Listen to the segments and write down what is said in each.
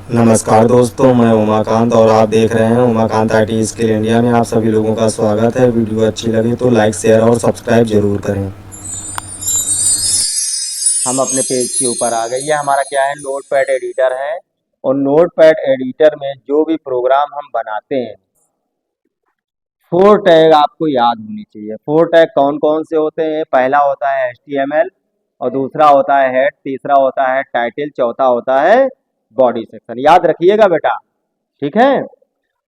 नमस्कार दोस्तों, मैं उमाकांत और आप देख रहे हैं उमाकांत IT स्किल इंडिया में। आप सभी लोगों का स्वागत है। वीडियो अच्छी लगे तो लाइक, शेयर और सब्सक्राइब जरूर करें। हम अपने पेज के ऊपर आ गए। ये हमारा क्या है, नोटपैड एडिटर है। और नोटपैड एडिटर में जो भी प्रोग्राम हम बनाते हैं, 4 टैग आपको याद होनी चाहिए। 4 टैग कौन कौन से होते हैं? पहला होता है HTML, और दूसरा होता है हेड, तीसरा होता है टाइटल, चौथा होता है बॉडी सेक्शन। याद रखिएगा बेटा, ठीक है।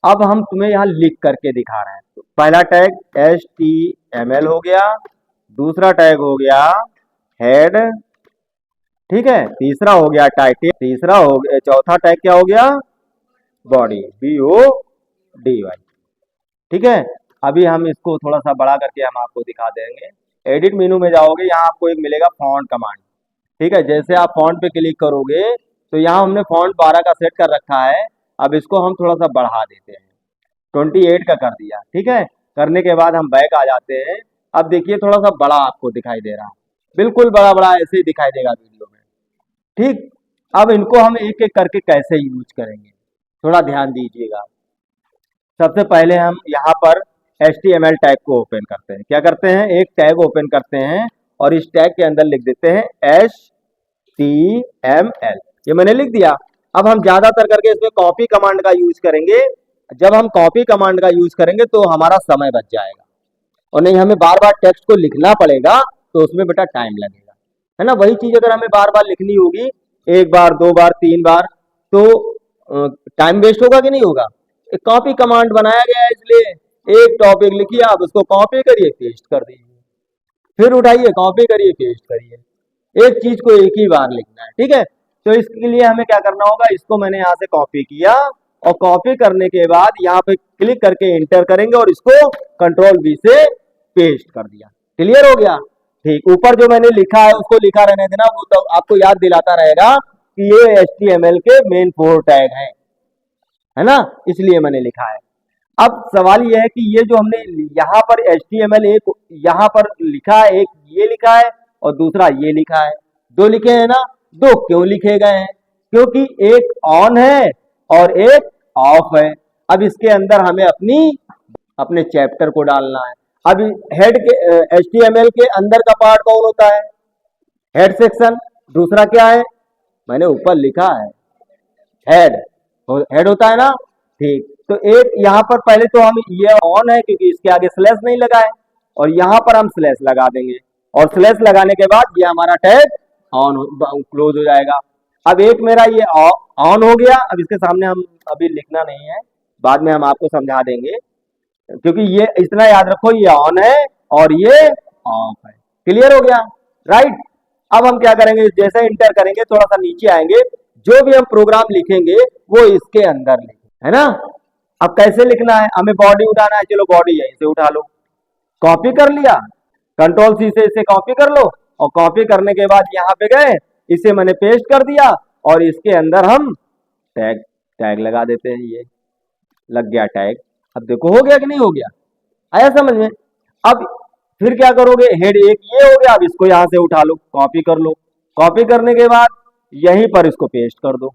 अब हम तुम्हें यहाँ लिख करके दिखा रहे हैं। तो पहला टैग HTML हो गया, दूसरा टैग हो गया हेड, ठीक है, तीसरा हो गया टाइटल, तीसरा हो गया, चौथा टैग क्या हो गया? बॉडी, BODY, ठीक है। अभी हम इसको थोड़ा सा बड़ा करके हम आपको दिखा देंगे। एडिट मेनू में जाओगे, यहाँ आपको एक मिलेगा फॉन्ट कमांड, ठीक है। जैसे आप फॉन्ट पे क्लिक करोगे तो यहाँ हमने फॉन्ट 12 का सेट कर रखा है। अब इसको हम थोड़ा सा बढ़ा देते हैं, 28 का कर दिया, ठीक है। करने के बाद हम बैक आ जाते हैं। अब देखिए थोड़ा सा बड़ा आपको दिखाई दे रहा है, बिल्कुल बड़ा बड़ा ऐसे ही दिखाई देगा वीडियो में, ठीक। अब इनको हम एक एक करके कैसे यूज करेंगे, थोड़ा ध्यान दीजिएगा। सबसे पहले हम यहाँ पर HTML टैग को ओपन करते हैं। क्या करते हैं? एक टैग ओपन करते हैं और इस टैग के अंदर लिख देते हैं HTML। ये मैंने लिख दिया। अब हम ज्यादातर करके इसमें कॉपी कमांड का यूज करेंगे। जब हम कॉपी कमांड का यूज करेंगे तो हमारा समय बच जाएगा, और नहीं हमें बार बार टेक्स्ट को लिखना पड़ेगा, तो उसमें बेटा टाइम लगेगा, है ना। वही चीज अगर हमें बार बार लिखनी होगी, एक बार, 2 बार, 3 बार, तो टाइम वेस्ट होगा कि नहीं होगा? एक कॉपी कमांड बनाया गया है, इसलिए एक टॉपिक लिखिए, आप उसको कॉपी करिए, पेस्ट कर दीजिए, फिर उठाइए, कॉपी करिए, पेस्ट करिए। एक चीज को एक ही बार लिखना है, ठीक है। तो इसके लिए हमें क्या करना होगा? इसको मैंने यहाँ से कॉपी किया, और कॉपी करने के बाद यहाँ पे क्लिक करके इंटर करेंगे और इसको Ctrl+V से पेस्ट कर दिया। क्लियर हो गया? ठीक। ऊपर जो मैंने लिखा है उसको लिखा रहने देना, वो तो आपको याद दिलाता रहेगा कि ये HTML के मेन 4 टैग हैं, है ना, इसलिए मैंने लिखा है। अब सवाल यह है कि ये जो हमने यहाँ पर HTML एक यहाँ पर लिखा है, एक ये लिखा है और दूसरा ये लिखा है, 2 लिखे हैं ना। 2 क्यों लिखे गए हैं? क्योंकि एक ऑन है और एक ऑफ है। अब इसके अंदर हमें अपने चैप्टर को डालना है। अब हेड के HTML के अंदर का पार्ट कौन होता है? Head section. दूसरा क्या है? मैंने ऊपर लिखा है हेड, हेड होता है ना, ठीक। तो एक यहाँ पर पहले तो हम ये ऑन है क्योंकि इसके आगे स्लैश नहीं लगा है, और यहाँ पर हम स्लैश लगा देंगे, और स्लैश लगाने के बाद ये हमारा टैग ऑन क्लोज हो जाएगा। अब एक मेरा ये ऑन हो गया। अब इसके सामने हम अभी लिखना नहीं है, बाद में हम आपको समझा देंगे, क्योंकि ये इतना याद रखो, ये ऑन है और ये ऑफ है। क्लियर हो गया? राइट। अब हम क्या करेंगे? जैसे इंटर करेंगे, थोड़ा सा नीचे आएंगे, जो भी हम प्रोग्राम लिखेंगे वो इसके अंदर लिखेंगे, है ना। अब कैसे लिखना है? हमें बॉडी उठाना है, चलो बॉडी यहीं से उठा लो, कॉपी कर लिया, Ctrl+C से इसे कॉपी कर लो, और कॉपी करने के बाद यहाँ पे गए, इसे मैंने पेस्ट कर दिया, और इसके अंदर हम टैग लगा देते हैं। ये लग गया टैग। अब देखो हो गया कि नहीं हो गया? आया समझ में? अब फिर क्या करोगे? हेड एक ये हो गया, अब इसको यहाँ से उठा लो, कॉपी कर लो, कॉपी करने के बाद यहीं पर इसको पेस्ट कर दो,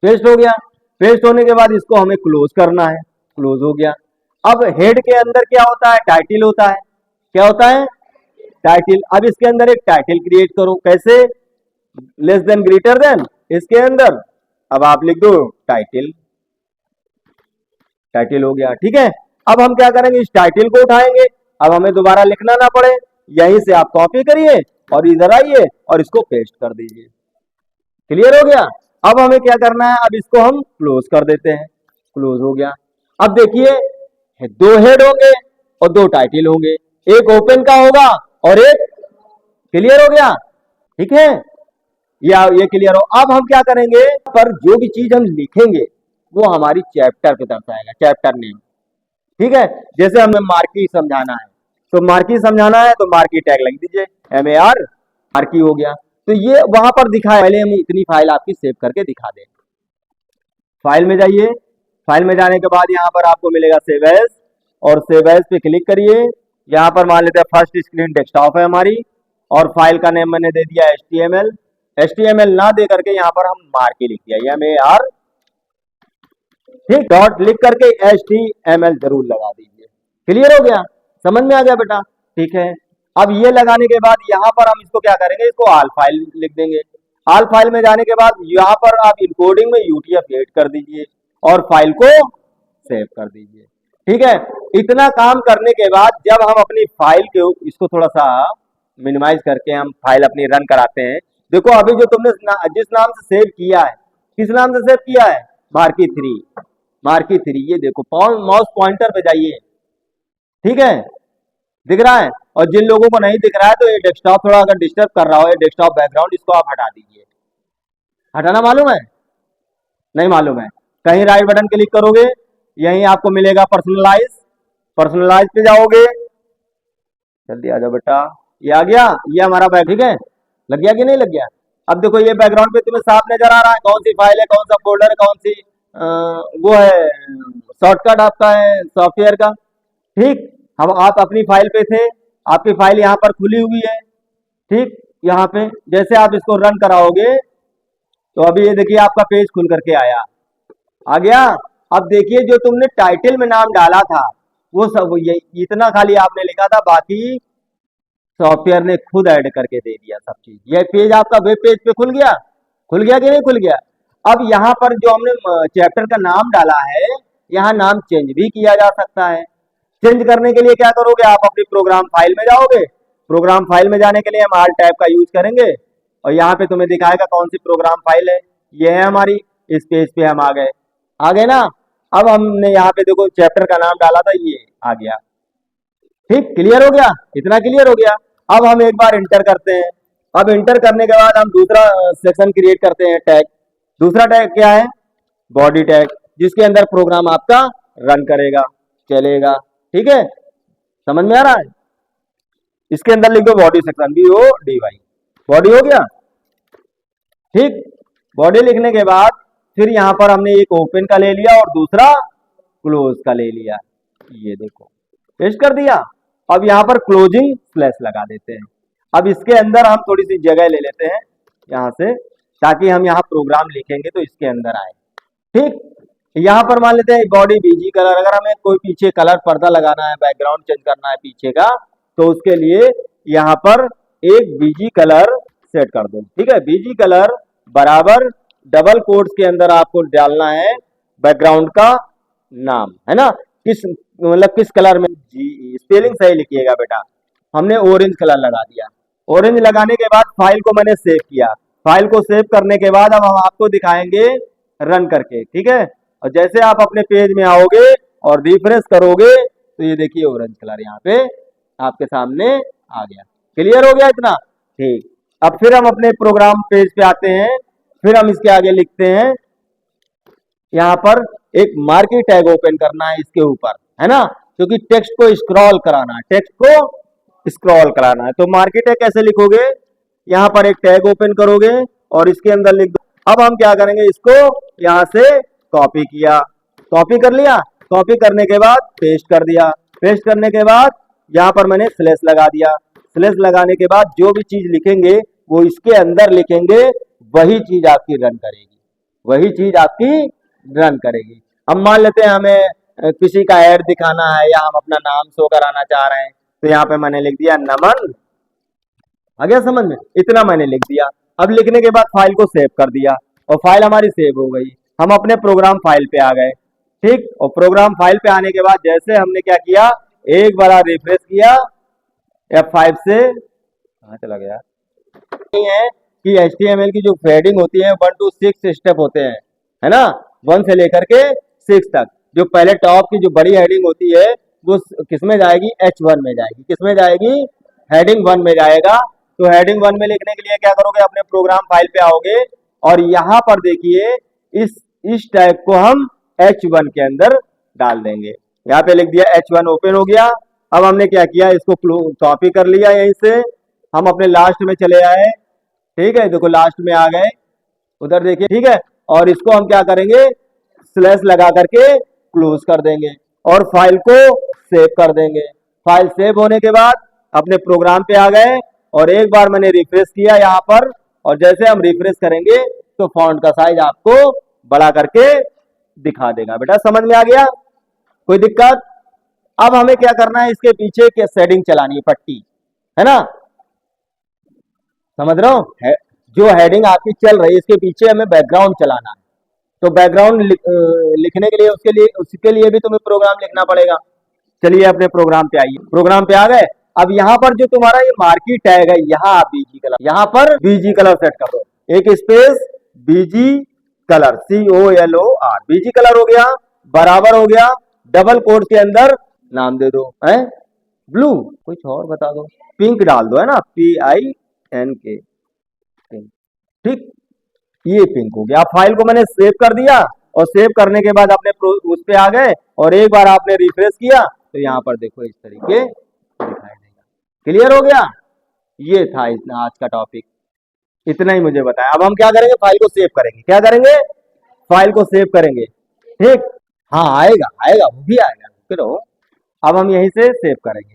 पेस्ट हो गया। पेस्ट होने के बाद इसको हमें क्लोज करना है, क्लोज हो गया। अब हेड के अंदर क्या होता है? टाइटल होता है। क्या होता है? टाइटल। अब इसके अंदर एक टाइटल क्रिएट करो। कैसे? लेस देन, ग्रेटर देन, इसके अंदर अब आप लिख दो टाइटल, टाइटल हो गया, ठीक है। अब हम क्या करेंगे? इस टाइटल को उठाएंगे, अब हमें दोबारा लिखना ना पड़े, यहीं से आप कॉपी करिए और इधर आइए और इसको पेस्ट कर दीजिए। क्लियर हो गया? अब हमें क्या करना है? अब इसको हम क्लोज कर देते हैं, क्लोज हो गया। अब देखिए 2 हेड होंगे और 2 टाइटल होंगे, एक ओपन का होगा और एक, क्लियर हो गया? ठीक है, या ये क्लियर हो? अब हम क्या करेंगे? पर जो भी चीज हम लिखेंगे वो हमारी चैप्टर पे दर्शाएगा, चैप्टर नेम, ठीक है। जैसे हमें मार्की समझाना है, तो मार्की समझाना है तो मार्की टैग लग दीजिए, MAR, मार्की हो गया। तो ये वहां पर दिखाए, पहले हम इतनी फाइल आपकी सेव करके दिखा दें। फाइल में जाइए, फाइल में जाने के बाद यहाँ पर आपको मिलेगा सेव एज, और सेव एज पे क्लिक करिए। यहाँ पर मान लेते हैं फर्स्ट स्क्रीन डेस्कटॉप है हमारी, और फाइल का नेम मैंने दे दिया HTML। HTML ना दे करके यहाँ पर हम मार्की लिख दिया, MAR, ठीक, डॉट लिख करके HTML जरूर लगा दीजिए। क्लियर हो गया, समझ में आ गया बेटा? ठीक है, अब ये लगाने के बाद यहाँ पर हम इसको क्या करेंगे, इसको आल फाइल लिख देंगे। आल फाइल में जाने के बाद यहाँ पर आप इनकोडिंग में UTF-8 कर दीजिए और फाइल को सेव कर दीजिए। ठीक है, इतना काम करने के बाद जब हम अपनी फाइल के इसको थोड़ा सा मिनिमाइज करके हम फाइल अपनी रन कराते हैं। देखो अभी जो तुमने जिस नाम से सेव किया है, किस नाम से सेव किया है, मार्की 3, ये देखो माउस पॉइंटर पे जाइए, ठीक है, दिख रहा है। और जिन लोगों को नहीं दिख रहा है तो ये डेस्कटॉप थोड़ा अगर डिस्टर्ब कर रहा हो, ये डेस्कटॉप बैकग्राउंड, इसको आप हटा दीजिए। हटाना मालूम है? नहीं मालूम है? कहीं राइट बटन क्लिक करोगे, यहीं आपको मिलेगा पर्सनलाइज पे जाओगे, जल्दी आ जाओ बेटा, ये आ गया, ये हमारा बैक, ठीक है, लग गया कि नहीं लग गया? अब देखो ये बैकग्राउंड पे तुम्हें साफ नजर आ रहा है, कौन सी फाइल है, कौन सा फोल्डर है, कौन सी वो है शॉर्टकट आपका है सॉफ्टवेयर का। ठीक, हम आप अपनी फाइल पे थे, आपकी फाइल यहाँ पर खुली हुई है, ठीक, यहाँ पे जैसे आप इसको रन कराओगे तो अभी ये देखिए आपका पेज खुल करके आया, आ गया। अब देखिए जो तुमने टाइटल में नाम डाला था वो सब ये इतना खाली आपने लिखा था, बाकी सॉफ्टवेयर ने खुद ऐड करके दे दिया सब चीज। ये पेज आपका वेब पेज पे खुल गया कि नहीं खुल गया? अब यहाँ पर जो हमने चैप्टर का नाम डाला है, यहाँ नाम चेंज भी किया जा सकता है। चेंज करने के लिए क्या करोगे, आप अपनी प्रोग्राम फाइल में जाओगे, प्रोग्राम फाइल में जाने के लिए हम आल टैब का यूज करेंगे और यहाँ पे तुम्हें दिखाएगा कौन सी प्रोग्राम फाइल है, ये है हमारी, इस पेज पे हम आ गए ना। अब हमने यहाँ पे देखो चैप्टर का नाम डाला था, ये आ गया, ठीक, क्लियर हो गया, इतना क्लियर हो गया। अब हम एक बार इंटर करते हैं। अब इंटर करने के बाद हम दूसरा सेक्शन क्रिएट करते हैं, टैग। दूसरा टैग क्या है, बॉडी टैग, जिसके अंदर प्रोग्राम आपका रन करेगा, चलेगा, ठीक है, समझ में आ रहा है? इसके अंदर लिख दो बॉडी सेक्शन, BODY, बॉडी हो गया, ठीक। बॉडी लिखने के बाद फिर यहाँ पर हमने एक ओपन का ले लिया और दूसरा क्लोज का ले लिया, ये देखो पेस्ट कर दिया। अब यहाँ पर क्लोजिंग स्लैश लगा देते हैं। अब इसके अंदर हम थोड़ी सी जगह ले लेते हैं यहाँ से, ताकि हम यहाँ प्रोग्राम लिखेंगे तो इसके अंदर आए, ठीक। यहाँ पर मान लेते हैं बॉडी BG कलर, अगर हमें कोई पीछे कलर पर्दा लगाना है, बैकग्राउंड चेंज करना है पीछे का, तो उसके लिए यहाँ पर एक BG कलर सेट कर दो, ठीक है। BG कलर बराबर डबल कोट्स के अंदर आपको डालना है बैकग्राउंड का नाम, है ना, किस कलर में, जी स्पेलिंग सही लिखिएगा बेटा। हमने ऑरेंज कलर लगा दिया। ऑरेंज लगाने के बाद फाइल को मैंने सेव किया। फाइल को सेव करने के बाद अब हम आपको दिखाएंगे रन करके, ठीक है। और जैसे आप अपने पेज में आओगे और रिफ्रेश करोगे तो ये देखिए ऑरेंज कलर यहाँ पे आपके सामने आ गया। क्लियर हो गया इतना? ठीक। अब फिर हम अपने प्रोग्राम पेज पे आते हैं, फिर हम इसके आगे लिखते हैं, यहाँ पर एक मार्की टैग ओपन करना है इसके ऊपर, है ना, क्योंकि टेक्स्ट को स्क्रॉल कराना है, टेक्स्ट को स्क्रॉल कराना है। तो मार्की टैग कैसे लिखोगे, यहाँ पर एक टैग ओपन करोगे और इसके अंदर लिख दो। अब हम क्या करेंगे, इसको यहाँ से कॉपी किया, कॉपी कर लिया, कॉपी करने के बाद पेस्ट कर दिया, पेस्ट करने के बाद यहाँ पर मैंने स्लैश लगा दिया। स्लैश लगाने के बाद जो भी चीज लिखेंगे वो इसके अंदर लिखेंगे, वही चीज आपकी रन करेगी, वही चीज आपकी रन करेगी। अब मान लेते हैं हमें किसी का ऐड दिखाना है या हम अपना नाम शो कराना चाह रहे हैं, तो यहाँ पे मैंने लिख दिया नमन, आ गया समझ में, इतना मैंने लिख दिया। अब लिखने के बाद फाइल को सेव कर दिया और फाइल हमारी सेव हो गई। हम अपने प्रोग्राम फाइल पे आ गए, ठीक। और प्रोग्राम फाइल पे आने के बाद जैसे हमने क्या किया, एक बार रिफ्रेश किया F5 से, कहाँ चला गया, है कि HTML की जो थ्रेडिंग होती है 1 to 6 स्टेप होते हैं, है ना, 1 से लेकर के 6 तक। जो पहले टॉप की जो बड़ी हेडिंग होती है वो किसमें जाएगी, H1 में जाएगी, किसमें जाएगी, हेडिंग 1 में जाएगा। तो हेडिंग 1 में लिखने के लिए क्या करोगे, अपने प्रोग्राम फाइल पे आओगे और यहाँ पर देखिए इस टाइप को हम H1 के अंदर डाल देंगे। यहाँ पे लिख दिया H1, ओपन हो गया। अब हमने क्या किया, इसको कॉपी कर लिया, यहीं से हम अपने लास्ट में चले आए, ठीक है, देखो लास्ट में आ गए, उधर देखिए, ठीक है। और इसको हम क्या करेंगे, स्लैश लगा करके क्लोज कर देंगे और फाइल को सेव कर देंगे। फाइल सेव होने के बाद अपने प्रोग्राम पे आ गए और एक बार मैंने रिफ्रेश किया यहाँ पर और जैसे हम रिफ्रेश करेंगे तो फॉन्ट का साइज आपको बड़ा करके दिखा देगा। बेटा समझ में आ गया? कोई दिक्कत? अब हमें क्या करना है, इसके पीछे के शेडिंग चलानी है, पट्टी, है ना? समझ रहे हो? जो हेडिंग आपकी चल रही है इसके पीछे हमें बैकग्राउंड चलाना है। तो बैकग्राउंड लिखने के लिए उसके लिए भी तुम्हें प्रोग्राम लिखना पड़ेगा। चलिए अपने प्रोग्राम पे आइए। प्रोग्राम पे आ गए। अब यहाँ पर जो तुम्हारा ये मार्की टैग है, यहाँ आप बीजी कलर, यहाँ पर बीजी कलर सेट कर दो, एक space BG colour, COLOR, BG colour हो गया, बराबर हो गया, डबल कोट के अंदर नाम दे दो, है ब्लू, कुछ और बता दो, पिंक डाल दो, है ना, PINK, ठीक, ये पिंक हो गया। फाइल को मैंने सेव कर दिया और सेव करने के बाद अपने उस पे आ गए और एक बार आपने रिफ्रेश किया तो यहाँ पर देखो इस तरीके दिखाई देगा। क्लियर हो गया? ये था इतना आज का टॉपिक, इतना ही मुझे बताया। अब हम क्या करेंगे, फाइल को सेव करेंगे। क्या करेंगे? फाइल को सेव करेंगे, ठीक। हाँ आएगा आएगा, वो भी आएगा, रुके रहो। अब हम यहीं से सेव करेंगे।